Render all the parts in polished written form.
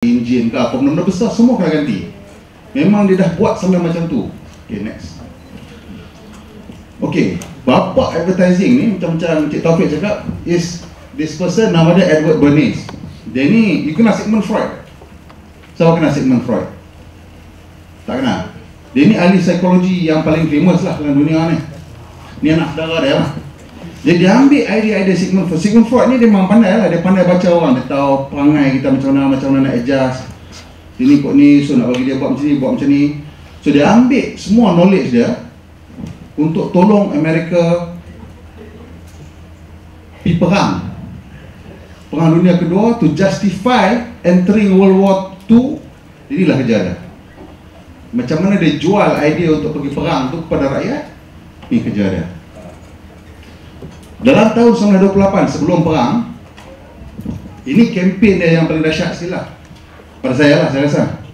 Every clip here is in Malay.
enjin ke apa benda-benda besar semua kena ganti. Memang dia dah buat sampai macam tu. Okay, next. Okay, bapa advertising ni macam Cik Taufik cakap, is this person nama dia Edward Bernays. Dia ni, you kenal Sigmund Freud? Siapa kenal Sigmund Freud? Tak kenal? Dia ni ahli psikologi yang paling famous lah dalam dunia ni. Ni anak saudara dia lah. Dia ambil idea-idea Sigmund Freud. Sigmund Freud ni dia memang pandai lah. Dia pandai baca orang. Dia tahu perangai kita macam mana nak adjust. Ini kok ni, so nak bagi dia buat macam ni, buat macam ni. So dia ambil semua knowledge dia untuk tolong Amerika pergi perang Dunia Kedua, to justify entering World War II. Inilah kerja dia. Macam mana dia jual idea untuk pergi perang tu kepada rakyat. Ini kerja dia. Dalam tahun 1928 sebelum perang, ini kempen dia yang paling dahsyat sekali lah pada saya lah, saya rasa.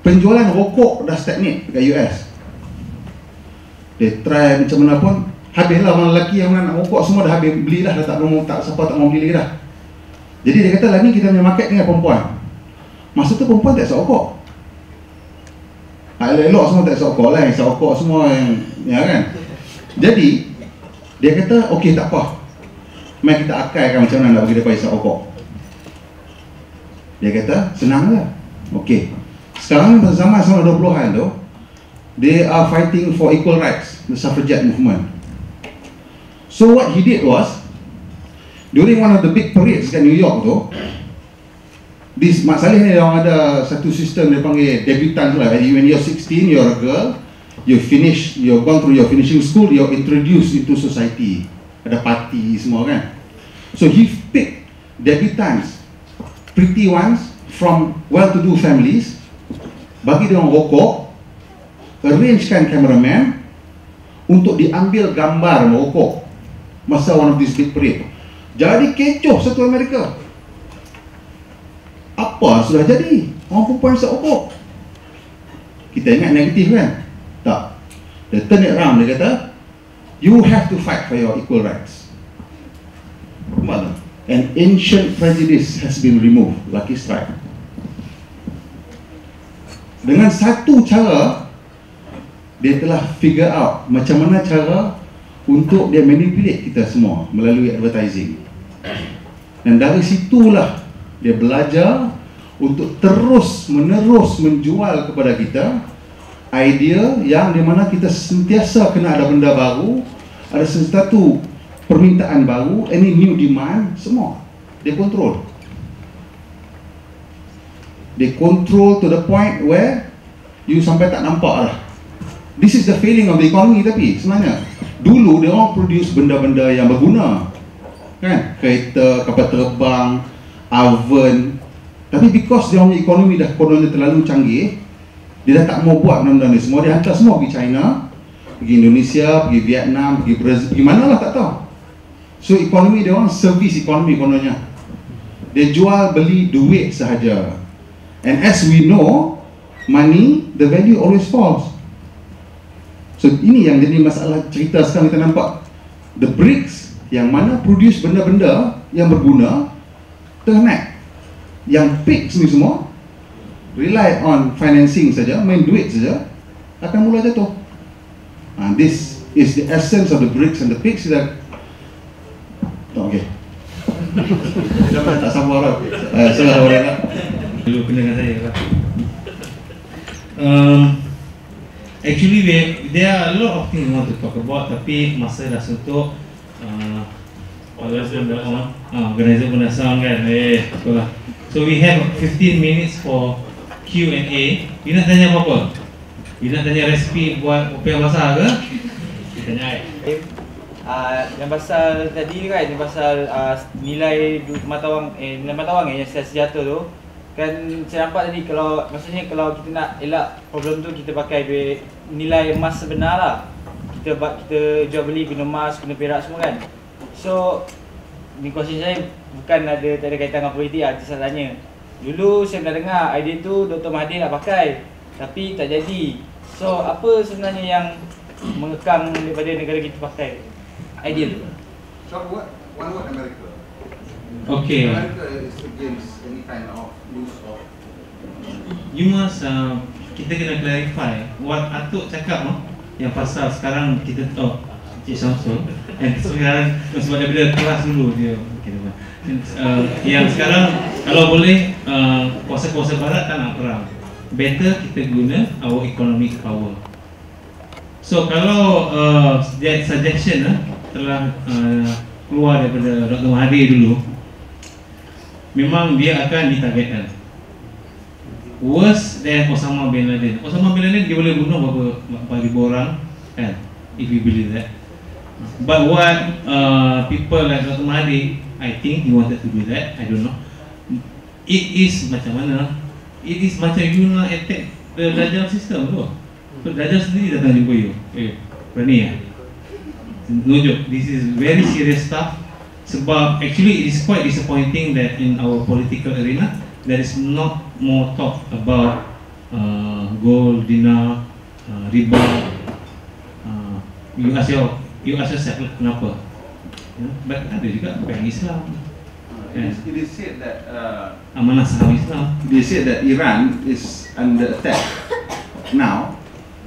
Penjualan rokok dah stagnate dekat US. Dia try macam mana pun, habislah orang lelaki yang nak rokok semua dah habis belilah, dah tak siapa tak mau beli lagi dah. Jadi dia kata lah, ni kita punya market dengan perempuan. Masa tu perempuan tak isap rokok. Elok-elok semua tak isap rokok lah, isap rokok semua yang ya kan. Jadi dia kata, okey tak apa, mari kita akaikan macam mana nak bagi mereka isap rokok. Dia kata, senang lah. Okey, sekarang pada zaman 1920-an tu, they are fighting for equal rights, the suffragette movement. So what he did was, during one of the big parades kat New York tu, this Mak Saleh ni orang ada satu sistem dia panggil debutant lah. When you're 16, you're a girl, you've gone through your finishing school, you're introduced into society. Ada party semua kan. So he picked debutants, pretty ones from well-to-do families, bagi dia orang rokok, arrangekan cameraman untuk diambil gambar merokok masa one of these big parade. Jadi kecoh satu Amerika. Apa sudah jadi? Orang perempuan isap rokok. Kita ingat negatif kan? Tak. Dia turn it around, dia kata, you have to fight for your equal rights. Mana? An ancient prejudice has been removed. Lucky strike. Dengan satu cara, dia telah figure out macam mana cara untuk dia manipulate kita semua melalui advertising. Dan dari situlah dia belajar untuk terus menerus menjual kepada kita idea yang di mana kita sentiasa kena ada benda baru, ada sesuatu permintaan baru, any new demand, semua dia control. Dia control to the point where you sampai tak nampak lah. This is the failing of the economy. Tapi sebenarnya dulu dia orang produce benda-benda yang berguna kan, kereta, kapal terbang, oven. Tapi because dia punya ekonomi dah kononnya terlalu canggih, dia dah tak mau buat benda-benda ni semua. Dia hantar semua pergi China, pergi Indonesia, pergi Vietnam, pergi Brazil, pergi mana lah tak tahu. So ekonomi dia orang service ekonomi kononnya. Dia jual beli duit sahaja. And as we know, money, the value always falls. So ini yang jadi masalah cerita sekarang kita nampak. The BRICS yang mana produce benda-benda yang berguna ternaik. Yang PIGS ni semua rely on financing saja, main duit saja, akan mula jatuh. This is the essence of the BRICS and the PIGS. Okay. Tak sabar lah. Salah orang lah. Dulu kena dengan saya lah. Actually there are a lot of things we want to talk about, tapi masa dah suntuk. Organizer pun dah sound kan. Itulah. So we have 15 minutes for Q&A. You nak tanya apa-apa? You nak tanya resipi buat popiah basah ke? Kita tanya. Yang pasal tadi kan, yang pasal nilai mata wang yang sejata tu kan, saya nampak tadi kalau maksudnya kalau kita nak elak problem tu, kita pakai duit nilai emas sebenar lah. Kita jual beli guna emas, guna perak semua kan. So ni question saya bukan tak ada kaitan dengan politik lah, saya tanya. Dulu saya pernah dengar idea tu Dr. Mahathir nak pakai, tapi tak jadi. So apa sebenarnya yang mengekang daripada negara kita pakai idea tu? So one word America. Okay. America is against any kind of use of You must kita kena clarify what Atuk cakap yang pasal sekarang kita Cik Samsul yang sekarang sebab daripada kelas dulu dia yang sekarang kalau boleh kuasa-kuasa barat tak nak perang, better kita guna our economic power. So kalau that suggestion telah keluar daripada Dr. Mahathir dulu, memang dia akan ditargetkan worse than Osama bin Laden. Osama bin Laden dia boleh bunuh berapa ribu orang kan, if you believe that. But what people like Dr. Mahathir, I think he wanted to do that, I don't know. It is macam mana? It is macam you nak attack the Dajjal system tu. So Dajjal sendiri datang jumpa you, berani ya? No joke, this is very serious stuff. Sebab actually it is quite disappointing that in our political arena there is not more talk about gold, dinar, riba. You ask yourself kenapa? But ada juga bank Islam. It is said that Amanah Saham Islam. they said that Iran is under attack now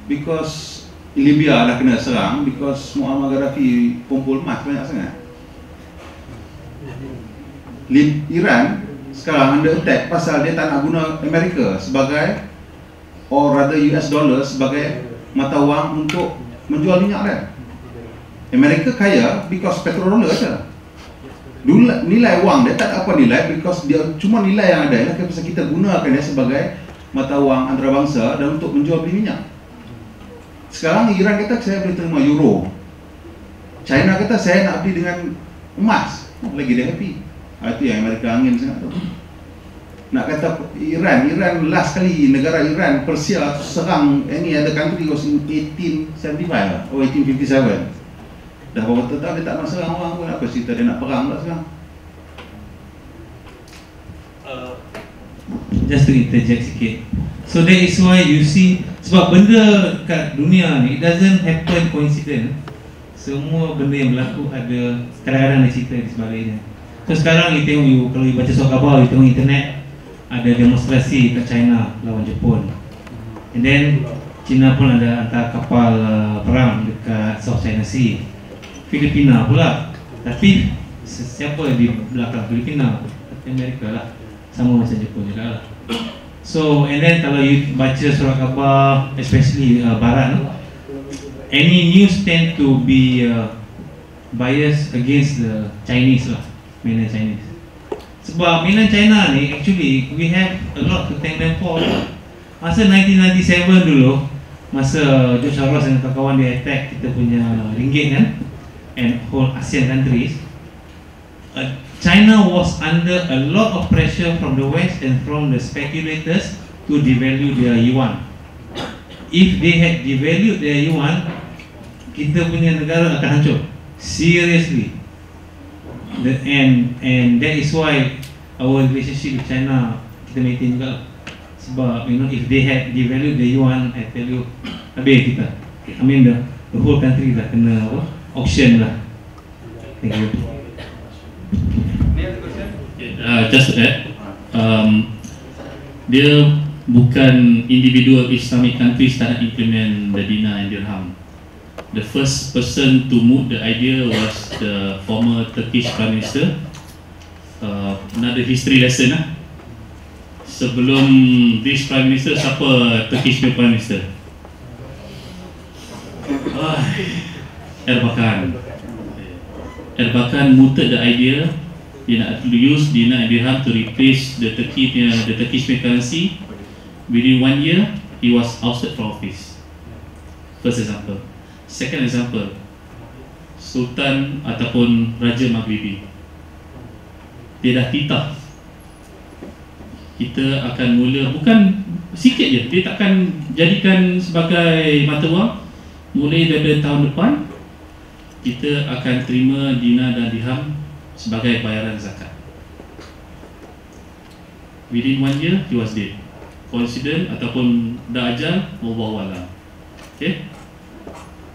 because Libya dah kena serang because Muammar Gaddafi kumpul emas banyak sangat. Iran sekarang under attack pasal dia tak nak guna Amerika sebagai, or rather US dollar sebagai mata wang untuk menjual minyak dia. Amerika kaya because petrodollar saja. Dulu nilai wang dia tak ada apa nilai because dia cuma nilai yang ada ialah pasal kita gunakan dia sebagai mata wang antarabangsa dan untuk menjual beli minyak. Sekarang Iran kata saya boleh terima euro. China kata saya nak beli dengan emas. Lagi dia happy. Itu yang Amerika angin sangat tu. Nak kata Iran last kali negara Iran Persia serang any other country was in 1875 or 1857. Dah berapa tahun dia tak nak serang orang pun, apa cerita dia nak perang pula sekarang? Just to interject sikit. So that is why you see, sebab benda kat dunia ni, it doesn't happen coincident. Semua benda yang berlaku ada, kadang-kadang ada cerita di sebaliknya. So sekarang you tengok, kalau you baca surat khabar, you tengok internet, ada demonstrasi kat China lawan Jepun. And then China pun ada hantar kapal perang dekat South China Sea. Filipina pula, tapi siapa di belakang Filipina? Amerika lah, sama macam Jepun juga lah. So and then kalau you baca surat khabar, especially barat, any news tend to be biased against the Chinese lah, mainland Chinese. Sebab mainland China ni actually we have a lot to thank them for. Masa 1997 dulu, masa George Soros dan kawan-kawan dia attack kita punya ringgit kan, and whole ASEAN countries, China was under a lot of pressure from the West and from the speculators to devalue their yuan. If they had devalued their yuan, kita punya negara akan hancur. Seriously. And that is why our relationship with China kita maintain juga. Sebab if they had devalued the yuan, I tell you, habis kita. I mean the whole country dah kena auction lah. Thank you. Just to add, dia bukan individual Islamic countries that implement the dinar and dirham. The first person to move the idea was the former Turkish Prime Minister. Another history lesson lah. Sebelum this Prime Minister, siapa Turkish Prime Minister? Erbakan. Erbakan mooted the idea dia nak use dinar and dirham to replace the Turkish currency. Within 1 year, he was ousted from office. First example. Second example, Sultan ataupun Raja Maghribi, dia dah titah kita akan mula, bukan sikit je, dia takkan jadikan sebagai mata wang. Mulai daripada tahun depan, kita akan terima dinar dan dirham sebagai bayaran zakat. Within 1 year, he was dead. Coincident ataupun dah ajal, wallahualam. Okay.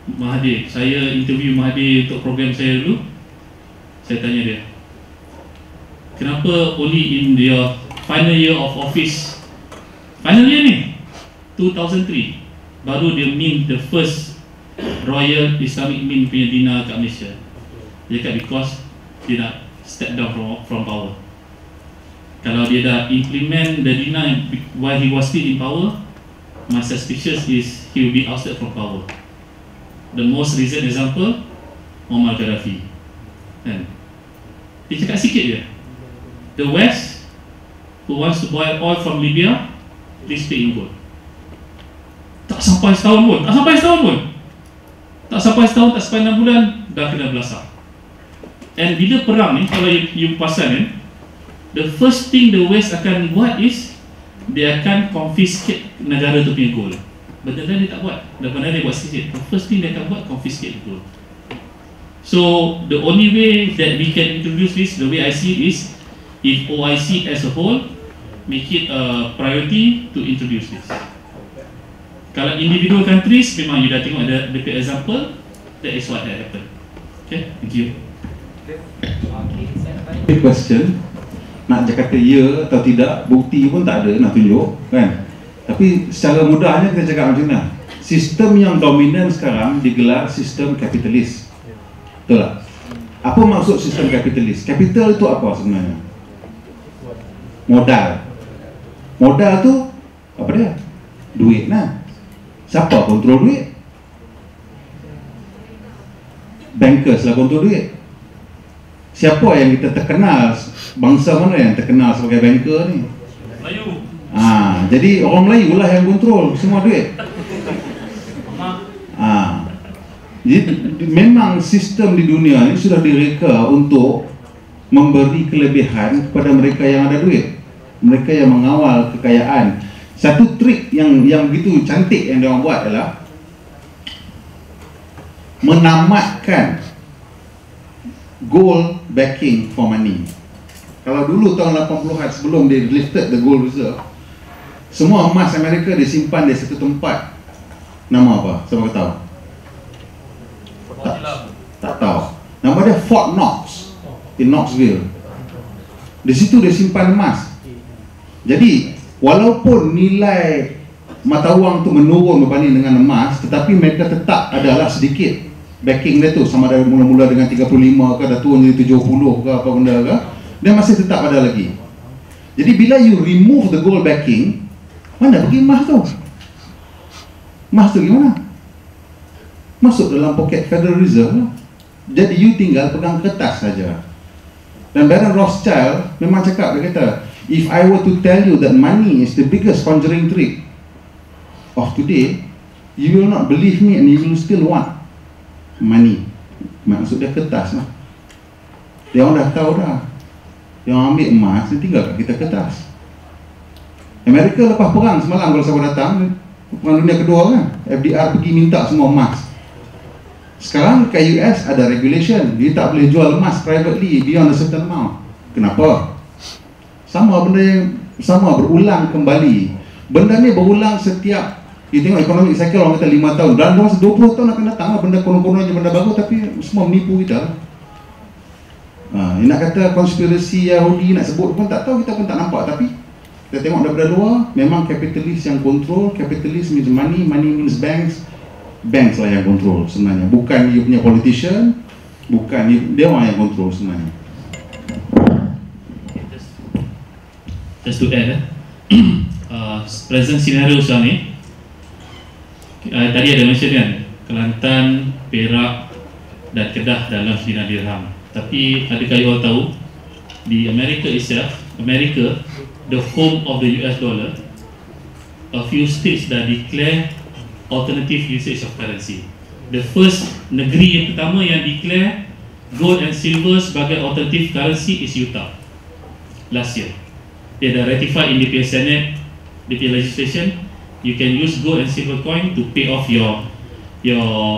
Mahathir, saya interview Mahathir untuk program saya dulu. Saya tanya dia, kenapa only in your final year of office, final year ni 2003, baru dia mint the first Royal Islamic Mint punya dinar kat Malaysia. Dia kata because dia nak step down from power. Kalau dia dah implement the dinar while he was still in power, my suspicious is he will be ousted from power. The most recent example, Muammar Gaddafi, kan? Dia cakap sikit je, the West who wants to buy oil from Libya, please pay in gold. Tak sampai setahun pun, tak sampai 6 bulan dah kena belasah. And bila perang ni, kalau you pasal ni, the first thing the West akan buat is dia akan confiscate negara tu punya gold. Benda lain dia tak buat, daripada dia buat sikit. The first thing dia akan buat, confiscate gold. So the only way that we can introduce this, the way I see it, is if OIC as a whole make it a priority to introduce this. Kalau individual countries, memang you dah tengok ada example, that is what had happened. Okay, thank you. Question, nak cakap ya atau tidak, bukti pun tak ada nak tunjuk, kan? Tapi secara mudahnya kita cakap macam mana? Sistem yang dominan sekarang digelar sistem kapitalis. Betul tak? Apa maksud sistem kapitalis? Capital itu apa sebenarnya? Modal. Modal tu apa dia? Duit lah. Siapa kontrol duit? Bankers lah kontrol duit. Siapa yang kita terkenal, bangsa mana yang terkenal sebagai banker ni? Melayu. Jadi orang Melayu lah yang kontrol semua duit. Jadi memang sistem di dunia ini sudah direka untuk memberi kelebihan kepada mereka yang ada duit, mereka yang mengawal kekayaan. Satu trik yang begitu cantik yang dia orang buat adalah menamatkan gold backing for money. Kalau dulu tahun 80-an sebelum dia lifted the gold reserve, semua emas Amerika disimpan di satu tempat. Nama apa? Siapa tahu? Tak tahu. Nama dia Fort Knox di Knoxville. Di situ dia simpan emas. Jadi walaupun nilai mata wang tu menurun berbanding dengan emas, tetapi mereka tetap adalah sedikit backing dia tu, sama ada mula-mula dengan 35 ke, dah turun jadi 70 ke apa benda ke, dia masih tetap ada lagi. Jadi bila you remove the gold backing, mana pergi emas tu? Emas tu gimana? Masuk dalam poket Federal Reserve lah. Jadi you tinggal pegang kertas saja. Dan Baron Rothschild memang cakap, dia kata, if I were to tell you that money is the biggest conjuring trick of today, you will not believe me and you will still want money. Maksud dia kertas lah. Dia orang dah tahu dah. Dia orang ambil emas, dia tinggal kat kita kertas. Amerika lepas perang semalam, kalau siapa datang, perang dunia kedua kan, FDR pergi minta semua emas. Sekarang kat US ada regulation, dia tak boleh jual emas privately beyond a certain amount. Kenapa? Sama benda yang sama berulang kembali. Benda ni berulang setiap, you tengok economic cycle orang kata 5 tahun, dalam 20 tahun akan datang lah benda konon-konon je, benda bagus, tapi semua menipu kita. Nak kata konspirasi Yahudi nak sebut pun tak tahu, kita pun tak nampak. Tapi kita tengok daripada luar, memang kapitalis yang kontrol. Kapitalis means money, money means banks. Banks lah yang kontrol sebenarnya, bukan you punya politician, bukan dia orang yang kontrol sebenarnya. Just to add, present scenario sekarang ni, tadi ada mention kan, Kelantan, Perak dan Kedah dalam dinar dirham. Tapi adakah you all tahu, di America itself, America, the home of the US dollar, a few states dah declare alternative usage of currency. The first negeri yang pertama yang declare gold and silver sebagai alternative currency is Utah last year. Dia dah ratify in the Senate, the legislation, you can use gold and silver coin to pay off your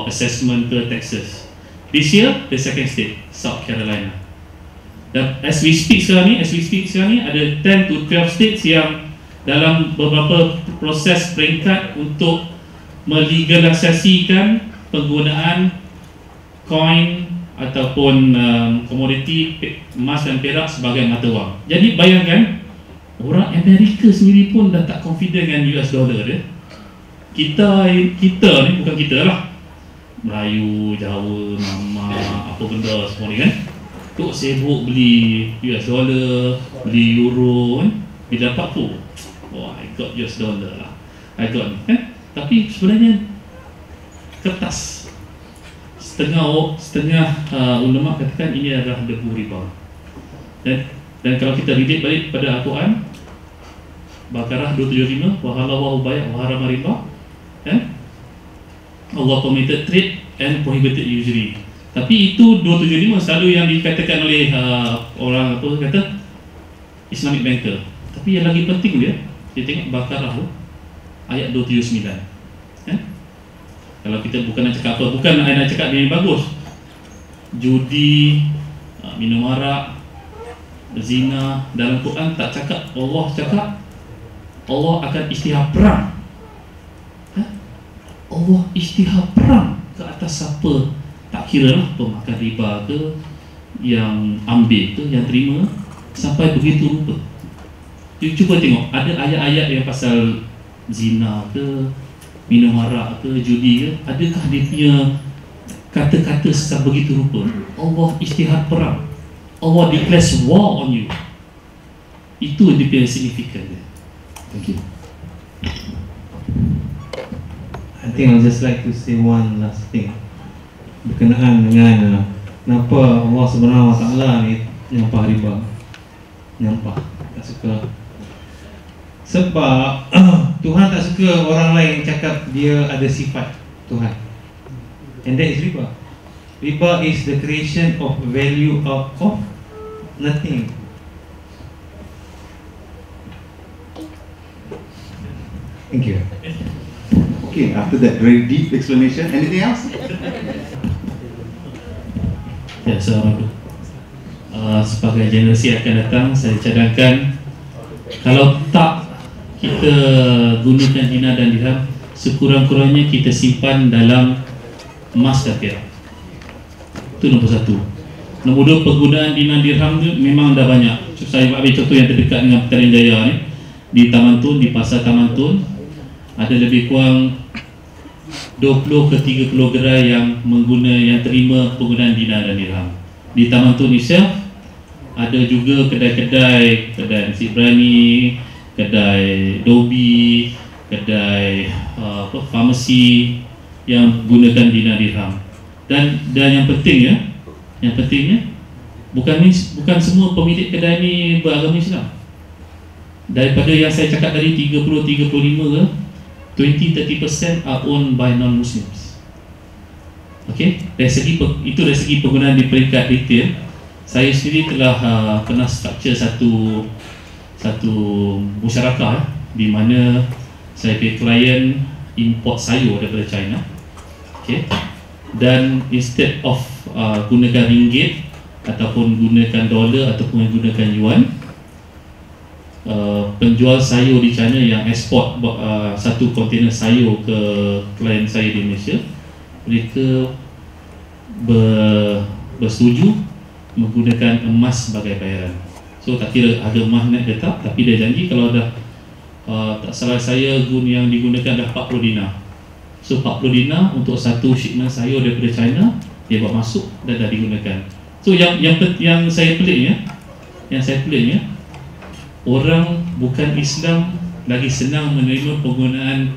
assessment taxes. This year, the second state, South Carolina. Dan as we speak sekarang ni, ada 10 to 12 states yang dalam beberapa proses peringkat untuk melegalisasikan penggunaan coin ataupun komoditi emas dan perak sebagai mata wang. Jadi bayangkan, Orang Amerika sendiri pun dah tak confident dengan US dollar dia. Kita ni, bukan kita lah, Melayu, Jawa, Mama, apa benda semua ni kan, tuk sibuk beli US dollar, beli euro kan. Bila dapat tu, wah, I got US dollar lah, I got ni kan. Tapi sebenarnya kertas. Setengah ulama katakan ini adalah debu riba. Dan kalau kita relate balik pada Al-Quran, Baqarah 275, wa halallahu bai' wa harama riba, Allah permitted trade and prohibited usury. Tapi itu 275 selalu yang dikatakan oleh orang apa kata Islamic banker. Tapi yang lagi penting dia tengok Baqarah tu ayat 279. Kalau kita bukan nak cakap apa, bukan nak cakap dia bagus, judi, minum arak, zina, dalam Quran tak cakap. Allah cakap Allah akan isytihar perang. Allah isytihar perang ke atas siapa, tak kira lah pemakan riba ke, yang ambil ke, yang terima, sampai begitu rupa. Cuba tengok, ada ayat-ayat yang pasal zina ke, minum arak ke, judi ke, adakah dia punya kata-kata secara begitu rupa? Allah isytihar perang, Allah declares war on you. Itu dia punya signifikan dia. Thank you. I think I'll just like to say one last thing berkenaan dengan kenapa Allah Subhanahu Wa Taala ni nyampah riba, nyampah, tak suka. Sebab Tuhan tak suka orang lain cakap dia ada sifat Tuhan, and that is riba. Riba is the creation of value out of nothing. Thank you. Okay, after that very deep explanation, anything else? Ya, Assalamualaikum. Sebagai generasi akan datang, saya cadangkan kalau tak kita gunakan dinar dan dirham, sekurang-kurangnya kita simpan dalam emas dan perak. Itu nombor satu. Nombor dua, penggunaan dinar dirham tu memang dah banyak. Saya ambil contoh yang terdekat dengan Petaling Jaya ni, di Taman Tun, di Pasar Taman Tun, ada lebih kurang 20 ke 30 gerai yang terima penggunaan dinar dan dirham. Di Taman Tun itself ada juga kedai-kedai, kedai nasi berani, kedai dobi, kedai farmasi yang gunakan dinar dirham. Dan yang pentingnya bukan semua pemilik kedai ni beragama Islam. Daripada yang saya cakap tadi 30-35 ke 20-30% are owned by non-Muslims. Okay, dari segi penggunaan di peringkat retail, saya sendiri telah pernah structure satu masyarakat di mana saya punya klien import sayur daripada China. Okay, dan instead of gunakan ringgit ataupun gunakan dolar ataupun gunakan yuan, penjual sayur di China yang ekspor satu kontainer sayur ke klien saya di Malaysia, mereka bersetuju menggunakan emas sebagai bayaran. So tak kira harga emas naik ke tak, tapi dia janji kalau dah tak salah saya yang digunakan dah 40 dinar. So 40 dinar untuk satu shipment sayur daripada China, dia buat masuk dan dah digunakan. So yang saya peliknya, orang bukan Islam lagi senang menerima penggunaan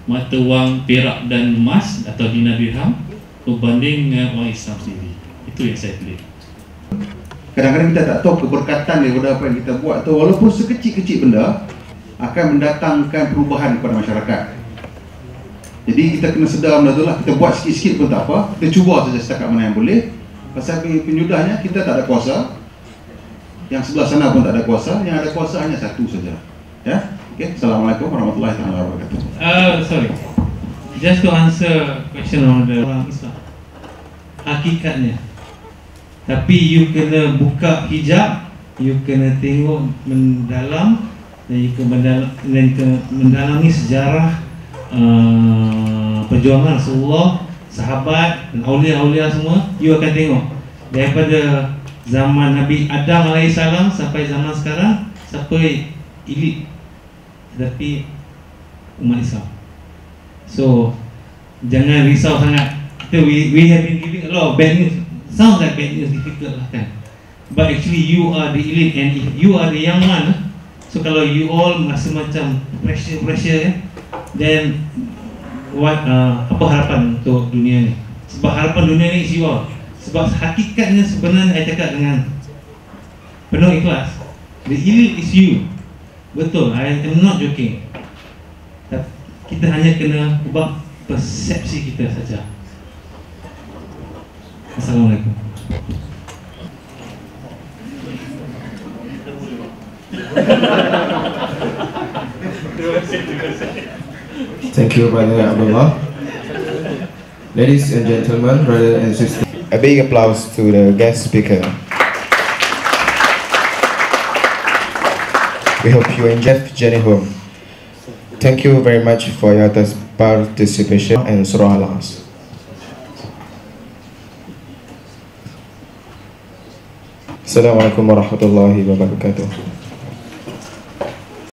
mata wang perak dan emas atau dinar dirham berbanding dengan orang Islam sendiri. Itu yang saya pelik. Kadang-kadang kita tak tahu keberkatan daripada apa yang kita buat tu, walaupun sekecil-kecil benda akan mendatangkan perubahan kepada masyarakat. Jadi kita kena sedar benda tu lah. Kita buat sikit-sikit pun tak apa, kita cuba saja setakat mana yang boleh. Pasal penyudahnya kita tak ada kuasa, yang sebelah sana pun tak ada kuasa, yang ada kuasa hanya satu saja. Ya. Okay. Assalamualaikum warahmatullahi wabarakatuh. Sorry. Just to answer question on the orang Islam. Hakikatnya. Tapi you kena buka hijab, you kena tengok mendalam, dan you kena mendalami sejarah perjuangan Rasulullah, sahabat dan aulia-aulia semua. You akan tengok daripada zaman Nabi Adam AS sampai zaman sekarang, siapa elite tetapi umat Islam. So jangan risau sangat. We have been giving a lot of bad news. Sounds like bad news, difficult lah kan. But actually you are the elite, and if you are the young one, so kalau you all merasa macam pressure then what apa harapan untuk dunia ni? Sebab harapan dunia ni is you all. Sebab hakikatnya sebenarnya saya cakap dengan penuh ikhlas, the elite is you. Betul, I am not joking. Kita hanya kena ubah persepsi kita saja. Assalamualaikum. Thank you, Brother Abdullah. Ladies and gentlemen, brothers and sisters, a big applause to the guest speaker. We hope you enjoy the journey home. Thank you very much for your participation in Surah Al-Asr. Assalamualaikum warahmatullahi wabarakatuh.